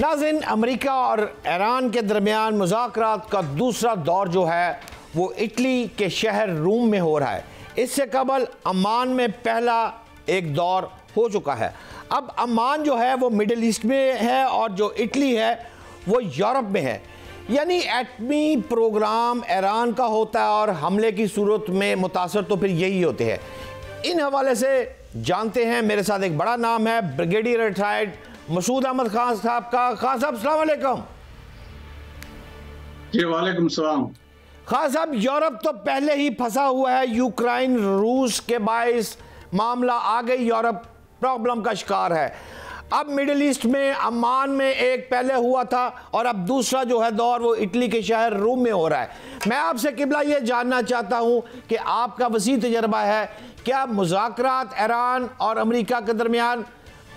नाज़रीन, अमेरिका और ईरान के दरमियान मुज़ाकरात का दूसरा दौर जो है वो इटली के शहर रूम में हो रहा है। इससे कबल अम्मान में पहला एक दौर हो चुका है। अब अम्मान जो है वो मिडिल ईस्ट में है और जो इटली है वो यूरोप में है। यानी एटमी प्रोग्राम ईरान का होता है और हमले की सूरत में मुतासर तो फिर यही होते हैं। इन हवाले से जानते हैं, मेरे साथ एक बड़ा नाम है, ब्रिगेडियर रिटायर्ड मसूद अहमद खान साहब का। खान साहब अस्सलाम वालेकुम। जी वालेकुम सलाम। खान साहब, यूरोप तो पहले ही फंसा हुआ है, यूक्रेन रूस के बाइस मामला आ गई, यूरोप प्रॉब्लम का शिकार है। अब मिडिल ईस्ट में अम्मान में एक पहले हुआ था और अब दूसरा जो है दौर वो इटली के शहर रूम में हो रहा है। मैं आपसे किबला ये जानना चाहता हूँ कि आपका वसी तजर्बा है, क्या मुज़ाकरात ईरान और अमेरिका के दरमियान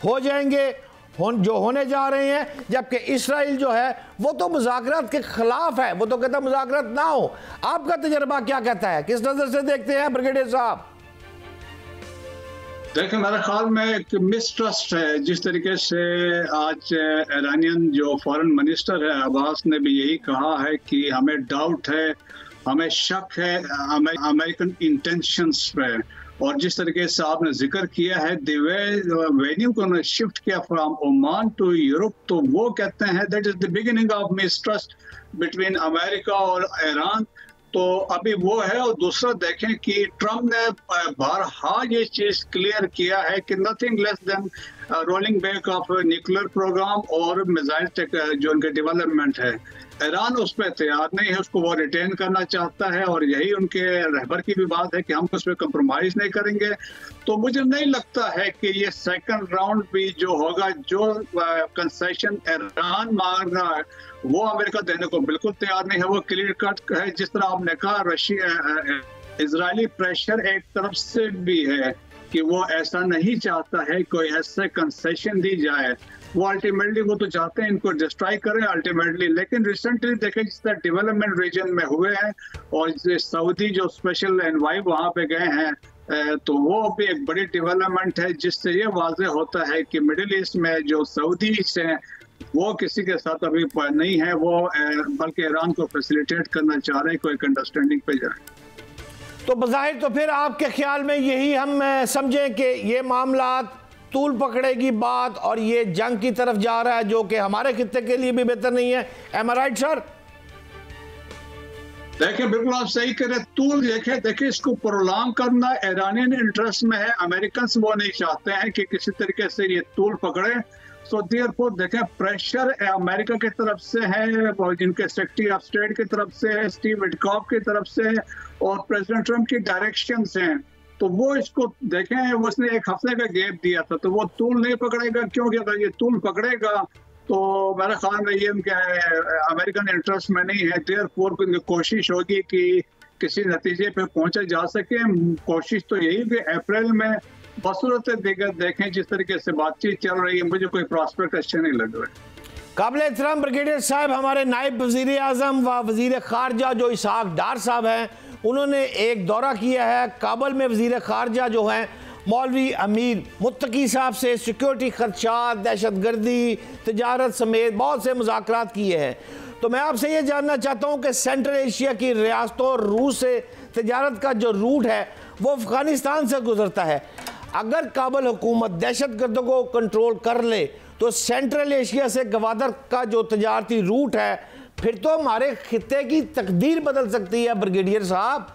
हो जाएंगे जो होने जा रहे हैं, जबकि इसराइल जो है वो तो मुज़ाकरात के खिलाफ है, वो तो कहता है मुज़ाकरात ना हो। आपका तजर्बा क्या कहता है, किस नज़र से देखते हैं ब्रिगेडियर साहब? देखिए, मेरे ख्याल में एक मिसट्रस्ट है। जिस तरीके से आज ईरानियन जो फॉरेन मिनिस्टर है अब्बास ने भी यही कहा है कि हमें डाउट है, हमें शक है अमेरिकन इंटेंशंस पे। और जिस तरीके से आपने जिक्र किया है वेन्यू को शिफ्ट किया फ्रॉम ओमान टू यूरोप, तो वो कहते हैं that is the beginning of mistrust between America और ईरान। तो अभी वो है। और दूसरा देखें कि ट्रम्प ने बारहा ये चीज क्लियर किया है कि nothing less than rolling back of nuclear program और मिसाइल जो उनके डेवलपमेंट है। ईरान उस पर तैयार नहीं है, उसको वो रिटेन करना चाहता है और यही उनके रहबर की भी बात है कि हम उस पर कंप्रोमाइज नहीं करेंगे। तो मुझे नहीं लगता है कि ये सेकंड राउंड भी जो होगा, जो कंसेशन ईरान मांग रहा है वो अमेरिका देने को बिल्कुल तैयार नहीं है। वो क्लियर कट है। जिस तरह आपने कहा, इजरायली प्रेशर एक तरफ से भी है कि वो ऐसा नहीं चाहता है कोई ऐसे कंसेशन दी जाए। वो अल्टीमेटली वो तो चाहते हैं इनको डिस्ट्रॉय करें अल्टीमेटली। लेकिन रिसेंटली देखें जिस तरह डेवलपमेंट रीजन में हुए हैं और सऊदी जो स्पेशल एनवाई वहाँ पे गए हैं, तो वो भी एक बड़ी डेवलपमेंट है जिससे ये वाज़ेह होता है कि मिडिल ईस्ट में जो सऊदी हैं वो किसी के साथ अभी नहीं है, वो बल्कि ईरान को फैसिलिटेट करना चाह रहे हैं, कोई एक अंडरस्टैंडिंग पे जाए। तो बज़ाहिर तो फिर आपके ख्याल में यही हम समझें कि ये मामला तूल पकड़ेगी बात और ये जंग की तरफ जा रहा है, जो कि हमारे खित्ते के लिए भी बेहतर नहीं है। एम आई राइट सर? देखिए, बिल्कुल आप सही कह रहे। तूल देखिए इसको प्रोलॉन्ग करना ईरानियन इंटरेस्ट में है। अमेरिकन वो नहीं चाहते हैं कि किसी तरीके से ये तूल पकड़े। सो देयरफॉर देखें प्रेशर अमेरिका की तरफ से है, जिनके सेक्रेटरी ऑफ स्टेट की तरफ से है, स्टीव विटकॉफ की तरफ से है और प्रेसिडेंट ट्रम्प की डायरेक्शन से हैं। तो वो इसको देखें, उसने एक हफ्ते का गैप दिया था, तो वो तूल नहीं पकड़ेगा। क्योंकि अगर ये तूल पकड़ेगा तो मेरे ख्याल में ये उनके अमेरिकन इंटरेस्ट में नहीं है। देयरफॉर कोशिश होगी कि किसी नतीजे पे पहुंचा जा सके। कोशिश तो यही कि अप्रैल में बसूरत दिगर देखें जिस तरीके से बातचीत चल रही है, मुझे कोई प्रॉस्पेक्ट अच्छे नहीं लग रहे। काबिल एहतराम ब्रिगेडियर साहब, हमारे नायब वज़ीर आज़म व वज़ीर ख़ारजा जो इसहाक डार साहब हैं, उन्होंने एक दौरा किया है काबुल में। वज़ीर ख़ारजा जो हैं मौलवी अमीर मुत्तकी साहब से सिक्योरिटी खदशात, दहशत गर्दी, तजारत समेत बहुत से मुज़ाकरात किए हैं। तो मैं आपसे ये जानना चाहता हूँ कि सेंट्रल एशिया की रियासतों और रूस से तजारत का जो रूट है वो अफ़गानिस्तान से गुजरता है। अगर काबुल हुकूमत दहशत गर्दों को कंट्रोल कर ले तो सेंट्रल एशिया से गवादर का जो तजारती रूट है फिर तो हमारे खित्ते की तकदीर बदल सकती है। ब्रिगेडियर साहब,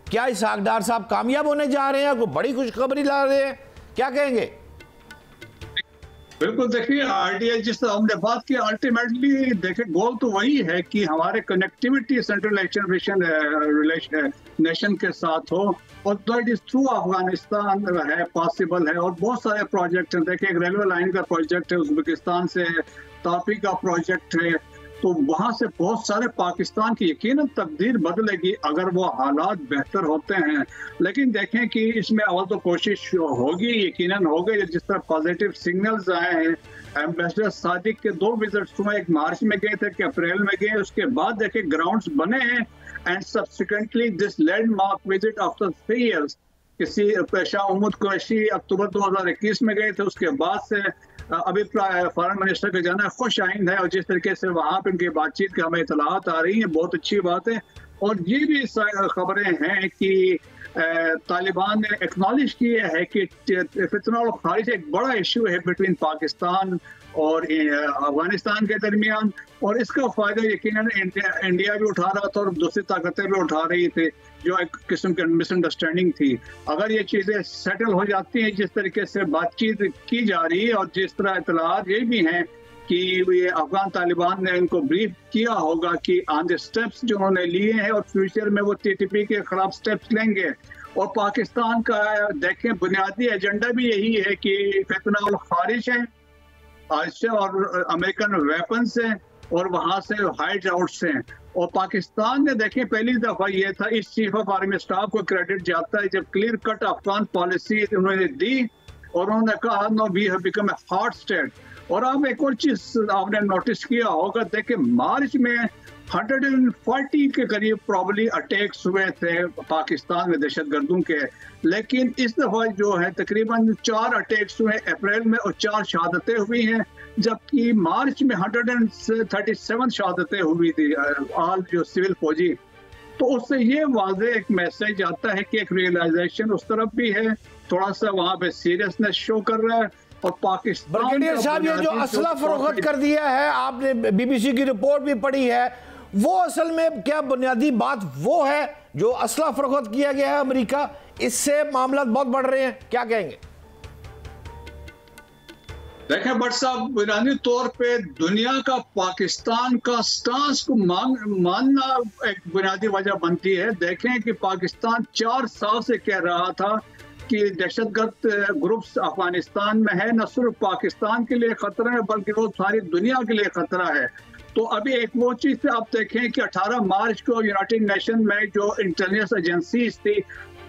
क्या इसहाक डार साहब कामयाब होने जा रहे हैं, कोई बड़ी खुशखबरी ला रहे हैं, क्या कहेंगे? बिल्कुल, देखिए आरडीआई जिस तरह हमने बात की, अल्टीमेटली देखिए गोल तो वही है कि हमारे कनेक्टिविटी सेंट्रल एशियन नेशन के साथ हो और दैट इज थ्रू अफगानिस्तान है, पॉसिबल है। और बहुत सारे प्रोजेक्ट हैं। देखिए, एक रेलवे लाइन का प्रोजेक्ट है, उज्बेकिस्तान से तापी का प्रोजेक्ट है। तो वहां से बहुत सारे पाकिस्तान की यकीनन तकदीर बदलेगी अगर वो हालात बेहतर होते हैं। लेकिन देखें कि इसमें अवल तो कोशिश होगी, यकीनन होगी। जिस तरह पॉजिटिव सिग्नल्स आए हैं, एम्बेसडर सादिक के 2 विजिट्स हुए, एक मार्च में गए थे कि अप्रैल में गए। उसके बाद देखिए ग्राउंड्स बने हैं and subsequently this landmark visit after 3 years किसी पेशा उम्मद कुरैशी अक्टूबर 2021 में गए थे। उसके बाद से अभी फॉरेन मिनिस्टर का जाना खुश आइंद है, और जिस तरीके से वहाँ पे उनकी बातचीत की हमें इतलात आ रही है, बहुत अच्छी बात है। और ये भी खबरें हैं कि तालिबान ने एक्नॉलेज किया है कि फितना और खारिज एक बड़ा इशू है बिटवीन पाकिस्तान और अफगानिस्तान के दरमियान, और इसका फायदा यकीनन इंडिया भी उठा रहा था और दूसरी ताकतें भी उठा रही थी, जो एक किस्म की मिसअंडरस्टैंडिंग थी। अगर ये चीज़ें सेटल हो जाती हैं जिस तरीके से बातचीत की जा रही है, और जिस तरह इतलात ये भी हैं कि ये अफगान तालिबान ने इनको ब्रीफ किया होगा कि आगे स्टेप्स जो उन्होंने लिए हैं और फ्यूचर में वो TTP के खिलाफ स्टेप्स लेंगे। और पाकिस्तान का देखें बुनियादी एजेंडा भी यही है कि फितना और खारिज है और अमेरिकन वेपन्स हैं और वहाँ से हाइड आउट्स हैं। और पाकिस्तान ने देखें पहली दफ़ा ये था, इस चीफ ऑफ आर्मी स्टाफ को क्रेडिट जाता है जब क्लियर कट अफगान पॉलिसी उन्होंने दी और उन्होंने कहा no we have become a hot state. और अब एक और चीज आपने नोटिस किया होगा, देखिए मार्च में 140 के करीब प्रॉब्ली अटैक्स हुए थे पाकिस्तान में दहशतगर्दों के, लेकिन इस दफा जो है तकरीबन 4 अटैक्स हुए अप्रैल में और 4 शहादतें हुई हैं, जबकि मार्च में 137 शहादतें हुई थी ऑल जो सिविल फौजी। तो उससे ये वाज़ेह एक मैसेज आता है कि एक रियलाइजेशन उस तरफ भी है, थोड़ा सा वहाँ पे सीरियसनेस शो कर रहा है। और पाकिस्तान ब्रिगेडियर साहब ये जो असला फरोख्त कर दिया है, आपने BBC की रिपोर्ट भी पढ़ी है, वो असल में क्या बुनियादी बात वो है जो असला फरोख्त किया गया है अमेरिका, इससे मामला बहुत बढ़ रहे हैं, क्या कहेंगे? देखें भट्ट साहब, बुनियादी तौर पे दुनिया का पाकिस्तान का स्टांस को मानना एक बुनियादी वजह बनती है। देखें कि पाकिस्तान 4 साल से कह रहा था कि दहशतगर्द ग्रुप्स अफगानिस्तान में है, न सिर्फ पाकिस्तान के लिए खतरा है बल्कि वो सारी दुनिया के लिए खतरा है। तो अभी एक वो चीज़ आप देखें कि 18 मार्च को यूनाइटेड नेशन में जो इंटेलिजेंस एजेंसीज थी,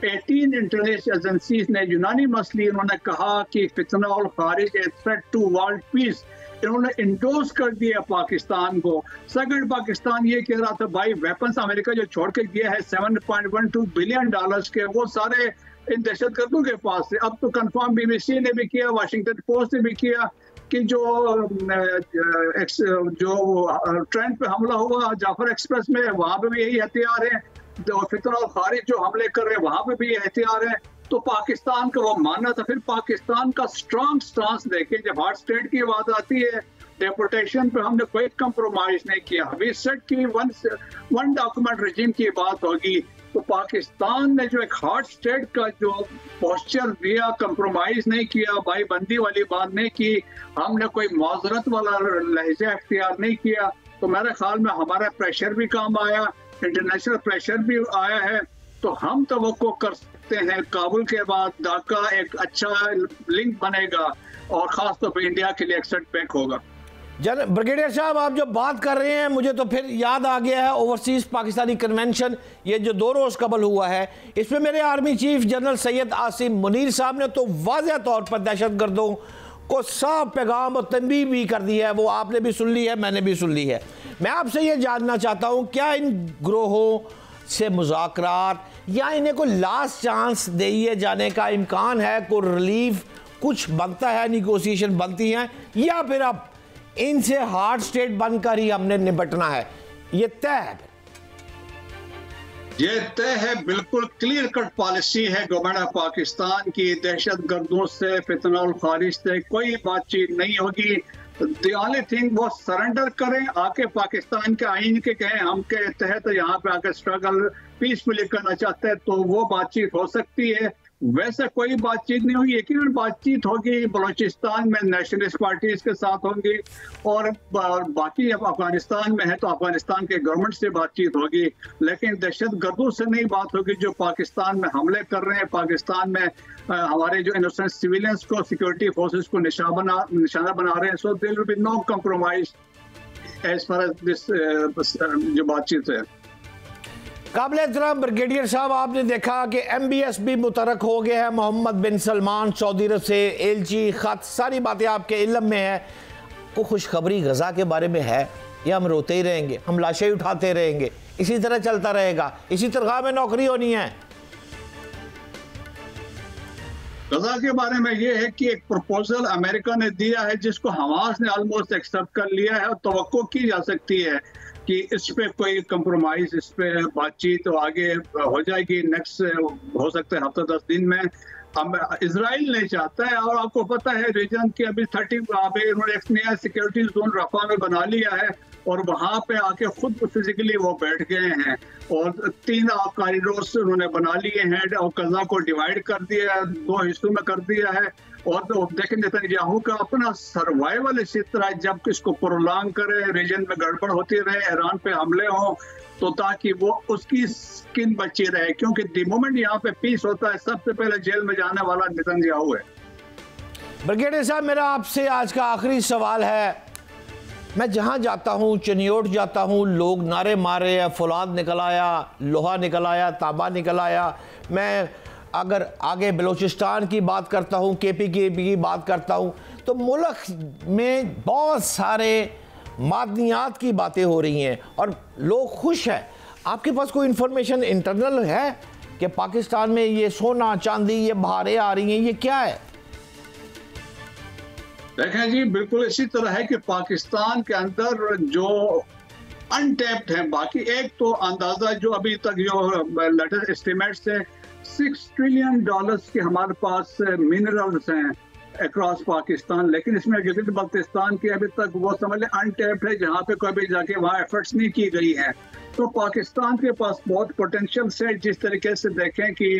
18 इंटेलिजेंस एजेंसीज ने यूनानिमसली उन्होंने कहा कि फितना और खारिज a threat to world peace, इन्होंने इंडोर्स कर दिया पाकिस्तान को। सेकंड, पाकिस्तान ये कह रहा था भाई वेपन्स अमेरिका जो छोड़ के गया है $7.12 बिलियन के, वो सारे इन दहशतगर्दों के पास है। अब तो कंफर्म BBC ने भी किया, वाशिंगटन पोस्ट ने भी किया कि जो ट्रेन पे हमला हुआ जाफर एक्सप्रेस में, वहाँ पे भी यही हथियार है, जो फितना और खारिज जो हमले कर रहे हैं वहाँ पे भी ये हथियार है। तो पाकिस्तान का वो मानना था। फिर पाकिस्तान का स्ट्रॉन्ग स्टांस देखे, जब हार्ड स्टेट की बात आती है डेपोटेशन पे हमने कोई कंप्रोमाइज नहीं किया। वी सेड की वन डॉक्यूमेंट रेजिम की बात होगी, तो पाकिस्तान ने जो एक हार्ड स्टेट का जो पोस्चर दिया, कंप्रोमाइज नहीं किया, भाईबंदी वाली बात नहीं की, हमने कोई माजरत वाला लहजा अख्तियार नहीं किया, तो मेरे ख्याल में हमारा प्रेशर भी काम आया, इंटरनेशनल प्रेशर भी आया है। तो हम तवक्को कर सकते हैं काबुल के बाद ढाका एक अच्छा लिंक बनेगा और खासतौर पर इंडिया के लिए एक सेटबैक होगा। ब्रिगेडियर साहब, आप जो बात कर रहे हैं मुझे तो फिर याद आ गया है ओवरसीज पाकिस्तानी कन्वेंशन, ये जो 2 रोज़ कबल हुआ है, इसमें मेरे army chief general Syed Asim Munir साहब ने तो वाज़ेह तौर पर दहशतगर्दों को साफ पैगाम और तंबीह भी कर दी है। वो आपने भी सुन ली है, मैंने भी सुन ली है। मैं आपसे ये जानना चाहता हूँ, क्या इन ग्रोहों से मुज़ाकरात या इन्हें कोई लास्ट चांस दिए जाने का इम्कान है, कोई रिलीफ कुछ बनता है, निगोसिएशन बनती हैं, या फिर अब इनसे हार्ड स्टेट बनकर ही हमने निपटना है? ये तय है, ये तय है, बिल्कुल क्लियर कट पॉलिसी है गवर्नमेंट ऑफ पाकिस्तान की। दहशतगर्दों से, फितना और खारिज से कोई बातचीत नहीं होगी। द ओनली थिंग वो सरेंडर करें, आके पाकिस्तान के आइन के कहें हम के तहत यहाँ पे आके स्ट्रगल पीसफुली करना चाहते हैं, तो वो बातचीत हो सकती है। वैसे कोई बातचीत नहीं होगी, यकीनन बातचीत होगी बलूचिस्तान में नेशनलिस्ट पार्टीज के साथ होंगी, और बाकी अफगानिस्तान में है तो अफगानिस्तान के गवर्नमेंट से बातचीत होगी, लेकिन दहशतगर्दों से नहीं बात होगी जो पाकिस्तान में हमले कर रहे हैं, पाकिस्तान में हमारे जो इनोसेंट सिविलियंस को, सिक्योरिटी फोर्सेस को निशाना बना रहे हैं। So there will be no compromise as far as this जो बातचीत है। काबिल एहतराम ब्रिगेडियर साहब, आपने देखा कि MBS भी मुतरक हो गया है, मोहम्मद बिन सलमान सऊदी अरब से एलची खत, सारी बातें आपके इल्म में है। को खुशखबरी गज़ा के बारे में है या हम रोते ही रहेंगे, हम लाशें ही उठाते रहेंगे, इसी तरह चलता रहेगा, इसी तरह में नौकरी होनी है? गजा के बारे में ये है कि एक प्रपोजल अमेरिका ने दिया है जिसको हमास ने ऑलमोस्ट एक्सेप्ट कर लिया है और तवक्को की जा सकती है कि इस पे कोई कंप्रोमाइज, इस पे बातचीत तो आगे हो जाएगी नेक्स्ट, हो सकता है हफ्ता 10 दिन में। इजराइल नहीं चाहता है, और आपको पता है रीजन की अभी 30 उन्होंने एक नया सिक्योरिटी जोन रफा में बना लिया है और वहां पे आके खुद फिजिकली वो बैठ गए हैं और 3 कॉरिडोर्स उन्होंने बना लिए हैं और गजा को डिवाइड कर दिया है, 2 हिस्सों में कर दिया है। और तो देखें नेतन्याहू का अपना सर्वाइवल इसी तरह जब इसको प्रोलॉन्ग करे, रीजन में गड़बड़ होती रहे, ईरान पे हमले हों, तो ताकि वो उसकी स्किन बची रहे, क्योंकि द मोमेंट यहाँ पे पीस होता है सबसे पहले जेल में जाने वाला नेतन्याहू है। ब्रिगेडियर साहब, मेरा आपसे आज का आखिरी सवाल है। मैं जहाँ जाता हूँ, चनियोट जाता हूँ, लोग नारे मारे, फौलाद निकल आया, लोहा निकल आया, तांबा निकल आया। मैं अगर आगे बलूचिस्तान की बात करता हूँ, KPKP की बात करता हूँ, तो मुल्क में बहुत सारे मादनियात की बातें हो रही हैं और लोग खुश हैं। आपके पास कोई इन्फॉर्मेशन इंटरनल है कि पाकिस्तान में ये सोना चांदी, ये बहारें आ रही हैं, ये क्या है? देखें जी, बिल्कुल इसी तरह है कि पाकिस्तान के अंदर जो अनटैप्ड है, बाकी एक तो अंदाजा जो अभी तक जो लेटेस्ट एस्टिमेट्स है, $6 ट्रिलियन के हमारे पास मिनरल्स हैं अक्रॉस पाकिस्तान, लेकिन इसमें गिलगित बल्तिस्तान की अभी तक वो समझ लें अनटैप्ड है, जहाँ पे कभी जाके वहाँ एफर्ट्स नहीं की गई हैं। तो पाकिस्तान के पास बहुत पोटेंशियल है। जिस तरीके से देखें कि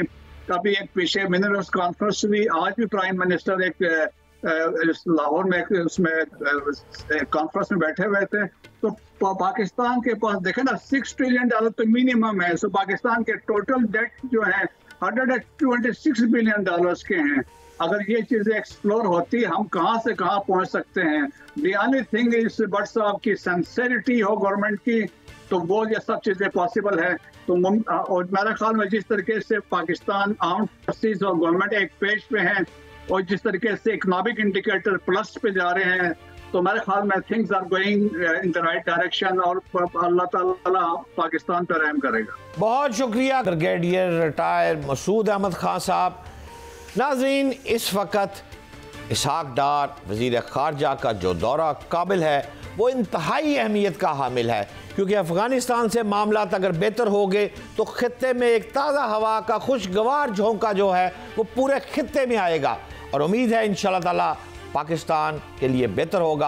कभी एक पीछे मिनरल्स कॉन्फ्रेंस हुई, आज भी प्राइम मिनिस्टर एक लाहौर में उसमें कॉन्फ्रेंस में बैठे हुए थे, तो पाकिस्तान के पास देखें ना $6 ट्रिलियन तो मिनिमम है। सो पाकिस्तान के टोटल डेट जो है $126 बिलियन के हैं। अगर ये चीजें एक्सप्लोर होती, हम कहाँ से कहाँ पहुंच सकते हैं। The only thing is but साहब की सिंसेरिटी हो गवर्नमेंट की, तो वो ये सब चीजें पॉसिबल है। तो और मेरे ख्याल में जिस तरीके से पाकिस्तान आर्म्ड फोर्सेस और गवर्नमेंट एक पेज पे हैं और जिस तरीके से इकोनॉमिक इंडिकेटर प्लस पे जा रहे हैं, तो मेरे ख्याल में things are going in the right direction और अल्लाह ताला पाकिस्तान पर रहम करेगा। बहुत शुक्रिया ब्रिगेडियर रिटायर मसूद अहमद खान साहब। नाज़रीन, इस वक्त इसहाक डार वज़ीर ख़ारजा का जो दौरा काबिल है वो इंतहाई अहमियत का हामिल है, क्योंकि अफ़गानिस्तान से मामलात अगर बेहतर हो गए तो ख़ित्ते में एक ताज़ा हवा का खुशगवार झोंका जो है वो पूरे ख़ित्ते में आएगा और उम्मीद है इंशाअल्लाह ताला पाकिस्तान के लिए बेहतर होगा।